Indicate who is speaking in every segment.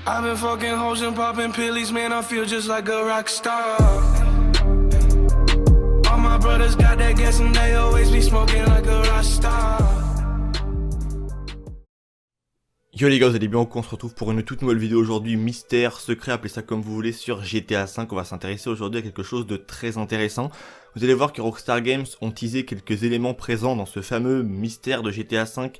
Speaker 1: I've been fucking hoes and popping pillies, man, I feel just like a rock star. All my brothers got that gas and they always be smoking like a rock star.
Speaker 2: Yo les gars, vous allez bien ou quoi? On se retrouve pour une toute nouvelle vidéo aujourd'hui, mystère, secret, appelez ça comme vous voulez, sur GTA V. On va s'intéresser aujourd'hui à quelque chose de très intéressant. Vous allez voir que Rockstar Games ont teasé quelques éléments présents dans ce fameux mystère de GTA V.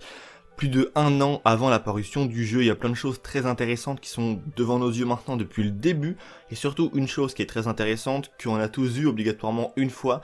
Speaker 2: Plus de 1 an avant la parution du jeu, il y a plein de choses très intéressantes qui sont devant nos yeux maintenant depuis le début. Et surtout une chose qui est très intéressante, qu'on a tous vu obligatoirement une fois,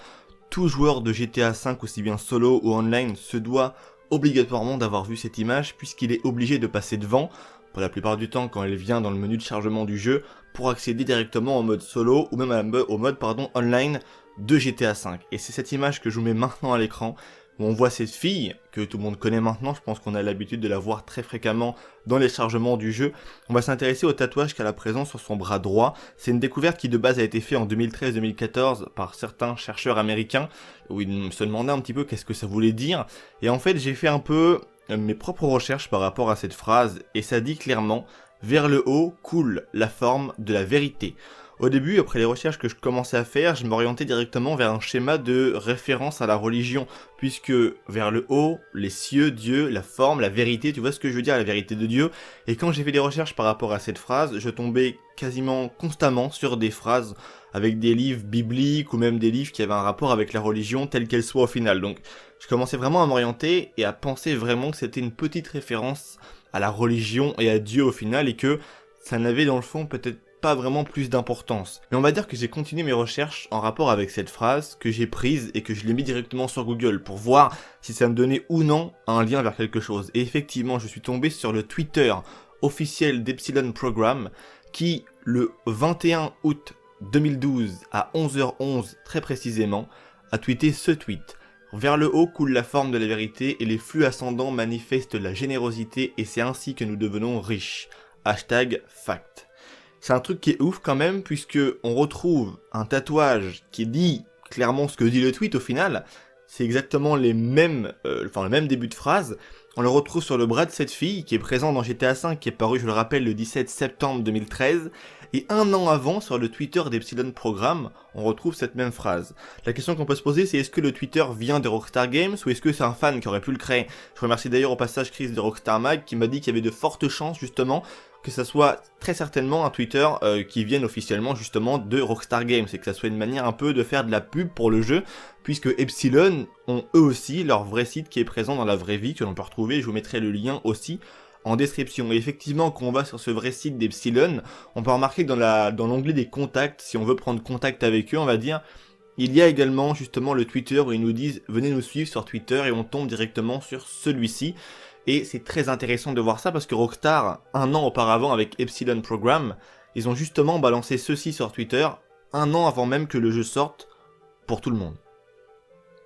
Speaker 2: tout joueur de GTA V, aussi bien solo ou online, se doit obligatoirement d'avoir vu cette image puisqu'il est obligé de passer devant, pour la plupart du temps quand elle vient dans le menu de chargement du jeu, pour accéder directement au mode solo ou même au mode online de GTA V. Et c'est cette image que je vous mets maintenant à l'écran, où on voit cette fille, que tout le monde connaît maintenant, je pense qu'on a l'habitude de la voir très fréquemment dans les chargements du jeu. On va s'intéresser au tatouage qu'elle a présent sur son bras droit. C'est une découverte qui de base a été faite en 2013-2014 par certains chercheurs américains, où ils se demandaient un petit peu qu'est-ce que ça voulait dire. Et en fait j'ai fait un peu mes propres recherches par rapport à cette phrase, et ça dit clairement « Vers le haut coule la forme de la vérité ». Au début, après les recherches que je commençais à faire, je m'orientais directement vers un schéma de référence à la religion, puisque vers le haut, les cieux, Dieu, la forme, la vérité, tu vois ce que je veux dire, la vérité de Dieu. Et quand j'ai fait des recherches par rapport à cette phrase, je tombais quasiment constamment sur des phrases avec des livres bibliques ou même des livres qui avaient un rapport avec la religion telle qu'elle soit au final. Donc je commençais vraiment à m'orienter et à penser vraiment que c'était une petite référence à la religion et à Dieu au final, et que ça n'avait dans le fond peut-être pas vraiment plus d'importance. Mais on va dire que j'ai continué mes recherches en rapport avec cette phrase, que j'ai prise et que je l'ai mis directement sur Google pour voir si ça me donnait ou non un lien vers quelque chose. Et effectivement, je suis tombé sur le Twitter officiel d'Epsilon Program qui, le 21 août 2012 à 11h11 très précisément, a tweeté ce tweet. Vers le haut coule la forme de la vérité et les flux ascendants manifestent la générosité et c'est ainsi que nous devenons riches. #fact. C'est un truc qui est ouf quand même, puisque on retrouve un tatouage qui dit clairement ce que dit le tweet au final. C'est exactement les mêmes, le même début de phrase. On le retrouve sur le bras de cette fille qui est présente dans GTA V, qui est paru, je le rappelle, le 17 septembre 2013. Et 1 an avant, sur le Twitter d'Epsilon Program, on retrouve cette même phrase. La question qu'on peut se poser, c'est est-ce que le Twitter vient de Rockstar Games ou est-ce que c'est un fan qui aurait pu le créer? Je remercie d'ailleurs au passage Chris de Rockstar Mag qui m'a dit qu'il y avait de fortes chances justement que ça soit très certainement un Twitter qui vienne officiellement justement de Rockstar Games, et que ça soit une manière un peu de faire de la pub pour le jeu, puisque Epsilon ont eux aussi leur vrai site qui est présent dans la vraie vie, que l'on peut retrouver, je vous mettrai le lien aussi en description. Et effectivement, quand on va sur ce vrai site d'Epsilon, on peut remarquer que dans l'onglet des contacts, si on veut prendre contact avec eux, on va dire, il y a également justement le Twitter où ils nous disent « Venez nous suivre sur Twitter » et on tombe directement sur celui-ci. Et c'est très intéressant de voir ça parce que Rockstar, 1 an auparavant avec Epsilon Program, ils ont justement balancé ceci sur Twitter 1 an avant même que le jeu sorte pour tout le monde.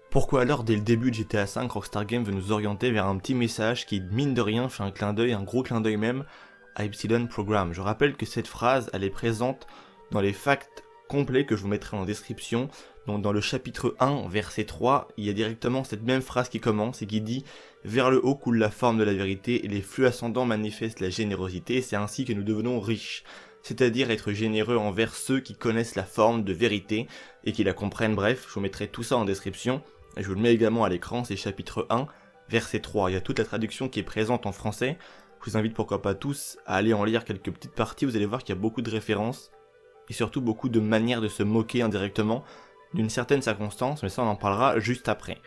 Speaker 2: Pourquoi alors dès le début de GTA V, Rockstar Games veut nous orienter vers un petit message qui mine de rien fait un clin d'œil, un gros clin d'œil même, à Epsilon Program. Je rappelle que cette phrase, elle est présente dans les facts complets que je vous mettrai en description. Donc dans le chapitre 1, verset 3, il y a directement cette même phrase qui commence et qui dit « Vers le haut coule la forme de la vérité et les flux ascendants manifestent la générosité, c'est ainsi que nous devenons riches. » C'est-à-dire être généreux envers ceux qui connaissent la forme de vérité et qui la comprennent. Bref, je vous mettrai tout ça en description. Et je vous le mets également à l'écran, c'est chapitre 1, verset 3. Il y a toute la traduction qui est présente en français. Je vous invite pourquoi pas tous à aller en lire quelques petites parties. Vous allez voir qu'il y a beaucoup de références et surtout beaucoup de manières de se moquer indirectement d'une certaine circonstance, mais ça on en parlera juste après.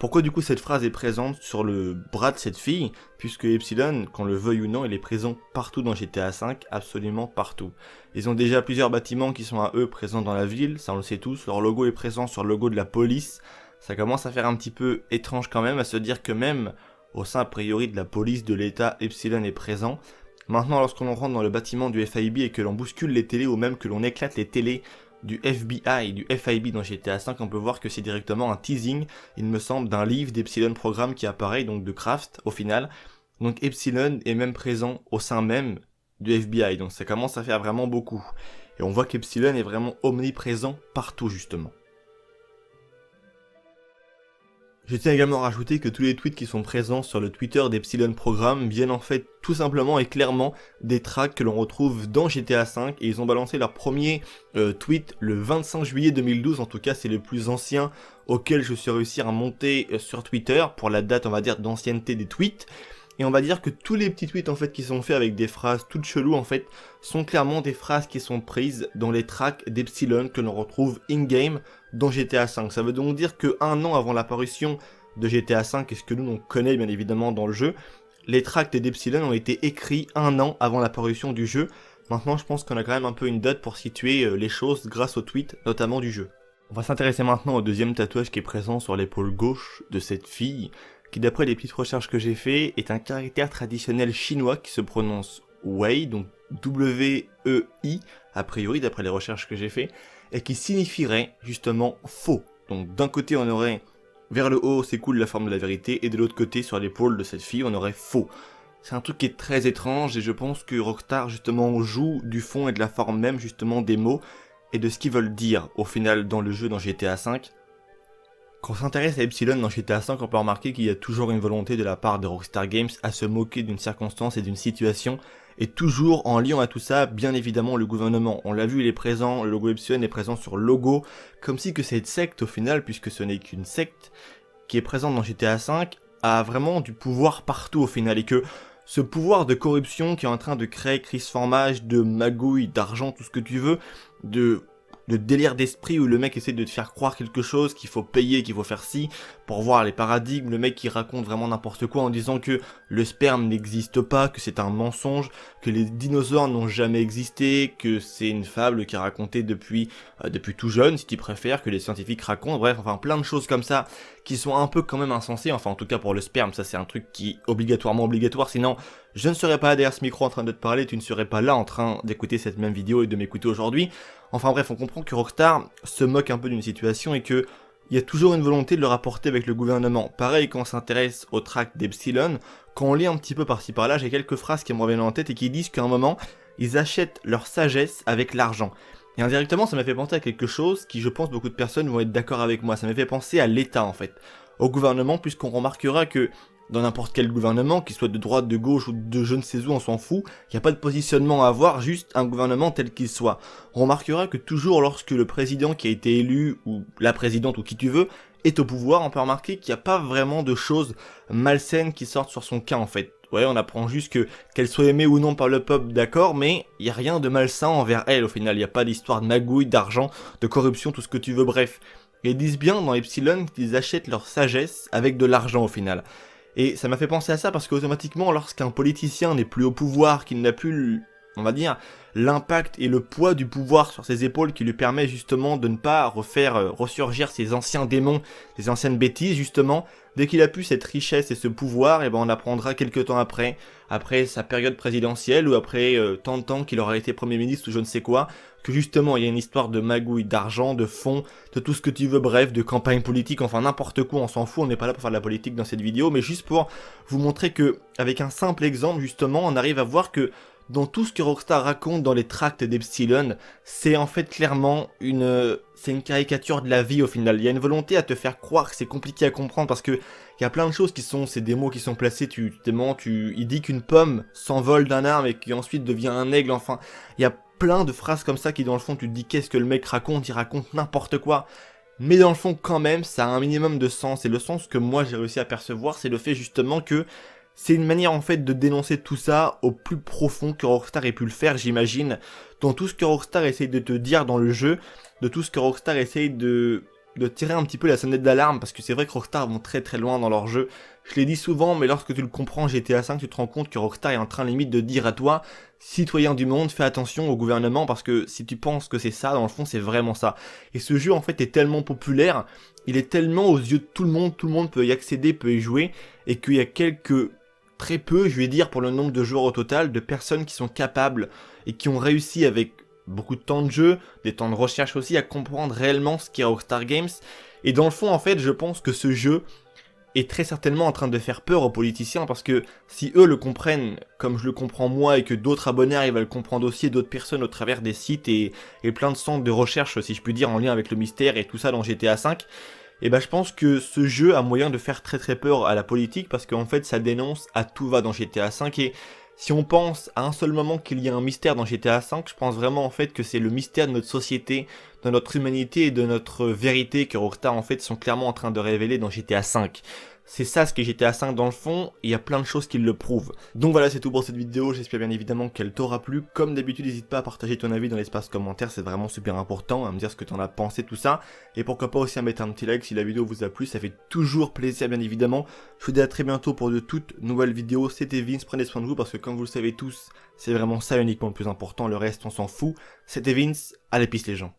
Speaker 2: Pourquoi du coup cette phrase est présente sur le bras de cette fille? Puisque Epsilon, qu'on le veuille ou non, il est présent partout dans GTA V, absolument partout. Ils ont déjà plusieurs bâtiments qui sont à eux présents dans la ville, ça on le sait tous, leur logo est présent sur le logo de la police. Ça commence à faire un petit peu étrange quand même, à se dire que même au sein a priori de la police de l'état, Epsilon est présent. Maintenant lorsqu'on rentre dans le bâtiment du FIB et que l'on bouscule les télés ou même que l'on éclate les télés du FBI et du FIB dans GTA V, on peut voir que c'est directement un teasing, il me semble, d'un livre d'Epsilon Program qui apparaît, donc de Kraft au final. Donc Epsilon est même présent au sein même du FBI, donc ça commence à faire vraiment beaucoup. Et on voit qu'Epsilon est vraiment omniprésent partout justement. Je tiens également à rajouter que tous les tweets qui sont présents sur le Twitter d'Epsilon Programme viennent en fait tout simplement et clairement des tracks que l'on retrouve dans GTA V, et ils ont balancé leur premier tweet le 25 juillet 2012, en tout cas c'est le plus ancien auquel je suis réussi à monter sur Twitter pour la date on va dire d'ancienneté des tweets. Et on va dire que tous les petits tweets en fait qui sont faits avec des phrases toutes cheloues en fait sont clairement des phrases qui sont prises dans les tracks d'Epsilon que l'on retrouve in-game dans GTA V. Ça veut donc dire que un an avant l'apparition de GTA V, et ce que nous on connaît bien évidemment dans le jeu, les tracks d'Epsilon ont été écrits un an avant l'apparition du jeu. Maintenant je pense qu'on a quand même un peu une date pour situer les choses grâce aux tweets notamment du jeu. On va s'intéresser maintenant au deuxième tatouage qui est présent sur l'épaule gauche de cette fille, qui d'après les petites recherches que j'ai fait est un caractère traditionnel chinois qui se prononce Wei, donc W-E-I, a priori d'après les recherches que j'ai fait, et qui signifierait justement faux. Donc d'un côté on aurait vers le haut s'écoule la forme de la vérité, et de l'autre côté sur l'épaule de cette fille on aurait faux. C'est un truc qui est très étrange, et je pense que Rockstar justement joue du fond et de la forme même justement des mots, et de ce qu'ils veulent dire au final dans le jeu dans GTA V. Quand on s'intéresse à Epsilon dans GTA V, on peut remarquer qu'il y a toujours une volonté de la part de Rockstar Games à se moquer d'une circonstance et d'une situation, et toujours en liant à tout ça, bien évidemment, le gouvernement. On l'a vu, il est présent, le logo Epsilon est présent sur le logo, comme si que cette secte au final, puisque ce n'est qu'une secte, qui est présente dans GTA V, a vraiment du pouvoir partout au final, et que ce pouvoir de corruption qui est en train de créer Chris Formage, de magouille, d'argent, tout ce que tu veux, de délire d'esprit où le mec essaie de te faire croire quelque chose, qu'il faut payer, qu'il faut faire ci, pour voir les paradigmes, le mec qui raconte vraiment n'importe quoi en disant que le sperme n'existe pas, que c'est un mensonge, que les dinosaures n'ont jamais existé, que c'est une fable qui est racontée depuis tout jeune, si tu préfères, que les scientifiques racontent, bref, enfin plein de choses comme ça, qui sont un peu quand même insensées, enfin en tout cas pour le sperme, ça c'est un truc qui est obligatoirement obligatoire, sinon je ne serais pas derrière ce micro en train de te parler, tu ne serais pas là en train d'écouter cette même vidéo et de m'écouter aujourd'hui. Enfin bref, on comprend que Rockstar se moque un peu d'une situation et que il y a toujours une volonté de le rapporter avec le gouvernement. Pareil quand on s'intéresse au track d'Epsilon, quand on lit un petit peu par-ci par-là, j'ai quelques phrases qui me reviennent en tête et qui disent qu'à un moment, ils achètent leur sagesse avec l'argent. Et indirectement, ça m'a fait penser à quelque chose qui, je pense, beaucoup de personnes vont être d'accord avec moi. Ça m'a fait penser à l'État en fait, au gouvernement, puisqu'on remarquera que dans n'importe quel gouvernement, qu'il soit de droite, de gauche ou de je ne sais où, on s'en fout, il n'y a pas de positionnement à avoir, juste un gouvernement tel qu'il soit. On remarquera que toujours lorsque le président qui a été élu, ou la présidente, ou qui tu veux, est au pouvoir, on peut remarquer qu'il n'y a pas vraiment de choses malsaines qui sortent sur son cas en fait. Ouais, on apprend juste que qu'elle soit aimée ou non par le peuple, d'accord, mais il n'y a rien de malsain envers elle au final, il n'y a pas d'histoire de magouille, d'argent, de corruption, tout ce que tu veux, bref. Et ils disent bien dans Epsilon qu'ils achètent leur sagesse avec de l'argent au final. Et ça m'a fait penser à ça parce qu'automatiquement, lorsqu'un politicien n'est plus au pouvoir, qu'il n'a plus, on va dire, l'impact et le poids du pouvoir sur ses épaules qui lui permet justement de ne pas refaire ressurgir ses anciens démons, ses anciennes bêtises justement, dès qu'il a pu cette richesse et ce pouvoir, et ben on apprendra quelques temps après sa période présidentielle ou après tant de temps qu'il aura été Premier ministre ou je ne sais quoi, que justement il y a une histoire de magouille, d'argent, de fonds, de tout ce que tu veux, bref, de campagne politique, enfin n'importe quoi, on s'en fout, on n'est pas là pour faire de la politique dans cette vidéo, mais juste pour vous montrer que, avec un simple exemple justement, on arrive à voir que dans tout ce que Rockstar raconte dans les tracts d'Epsilon, c'est en fait clairement c'est une caricature de la vie au final. Il y a une volonté à te faire croire que c'est compliqué à comprendre parce que il y a plein de choses qui sont, c'est des mots qui sont placés, il dit qu'une pomme s'envole d'un arbre et qui ensuite devient un aigle, enfin, il y a plein de phrases comme ça qui dans le fond tu te dis qu'est-ce que le mec raconte, il raconte n'importe quoi. Mais dans le fond quand même, ça a un minimum de sens et le sens que moi j'ai réussi à percevoir, c'est le fait justement que c'est une manière en fait de dénoncer tout ça au plus profond que Rockstar ait pu le faire, j'imagine, dans tout ce que Rockstar essaye de te dire dans le jeu, de tout ce que Rockstar essaye de tirer un petit peu la sonnette d'alarme, parce que c'est vrai que Rockstar vont très très loin dans leur jeu. Je l'ai dit souvent, mais lorsque tu le comprends GTA V, tu te rends compte que Rockstar est en train limite de dire à toi, citoyen du monde, fais attention au gouvernement, parce que si tu penses que c'est ça, dans le fond c'est vraiment ça. Et ce jeu en fait est tellement populaire, il est tellement aux yeux de tout le monde peut y accéder, peut y jouer, et qu'il y a très peu, je vais dire, pour le nombre de joueurs au total, de personnes qui sont capables et qui ont réussi avec beaucoup de temps de jeu, des temps de recherche aussi, à comprendre réellement ce qu'est Rockstar Games. Et dans le fond, en fait, je pense que ce jeu est très certainement en train de faire peur aux politiciens parce que si eux le comprennent comme je le comprends moi et que d'autres abonnés arrivent à le comprendre aussi et d'autres personnes au travers des sites et plein de centres de recherche, si je puis dire, en lien avec le mystère et tout ça dans GTA V, Et bah je pense que ce jeu a moyen de faire très peur à la politique parce qu'en fait ça dénonce à tout va dans GTA V et si on pense à un seul moment qu'il y a un mystère dans GTA V, je pense vraiment en fait que c'est le mystère de notre société, de notre humanité et de notre vérité que Rockstar en fait sont clairement en train de révéler dans GTA V. C'est ça ce qu'est GTA V dans le fond, et il y a plein de choses qui le prouvent. Donc voilà, c'est tout pour cette vidéo, j'espère bien évidemment qu'elle t'aura plu. Comme d'habitude, n'hésite pas à partager ton avis dans l'espace commentaire, c'est vraiment super important, à me dire ce que t'en as pensé, tout ça. Et pourquoi pas aussi à mettre un petit like si la vidéo vous a plu, ça fait toujours plaisir bien évidemment. Je vous dis à très bientôt pour de toutes nouvelles vidéos, c'était Vince, prenez soin de vous parce que comme vous le savez tous, c'est vraiment ça uniquement le plus important, le reste on s'en fout. C'était Vince, à l'épice les gens.